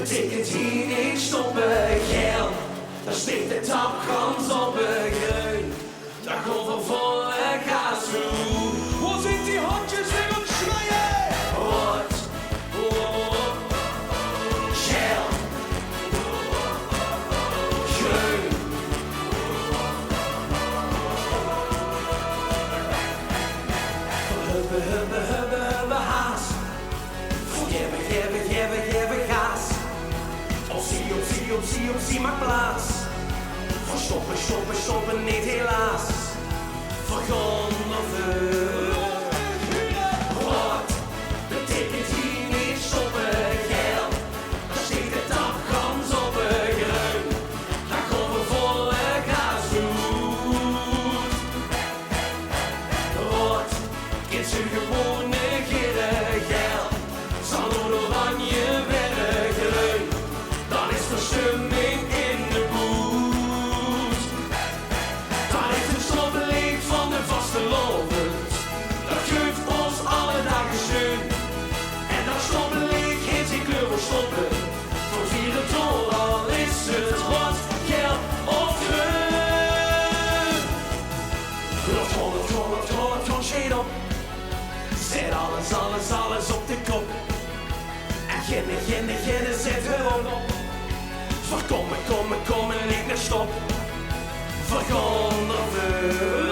betekent hier niet stoppen. Geel, daar steekt de tapkans op het gruin. Daar komt van volle gas toe. Wo sind die Handschüsse und Schreie? Rot, geel, groen. Hubbe, hubbe, hubbe, hubbe, haas. Geven gas. Optie, maak plaats. Voor stoppen, niet helaas. Vergonnen vuur. Wat betekent hier niet stoppen? Geel, daar steekt de tapkans op het gruin. Daar komen volle gas uit. Rood, kind ze gewoon negeren. Geel, zal door oranje werden groen. Dan is verstumming in de boet. Daar heeft een stoppeling van de vaste lovend. Dat geeft ons alle dagen steun. En dat stoppeling heeft geen kleur voor stoppen. Voor vieren tol, al is het rood, geel of groen. Rot, shade op. Zet alles op de kop. En ginnen, zet gewoon op. Verkommen, niet meer stop. Vergonnen vuur.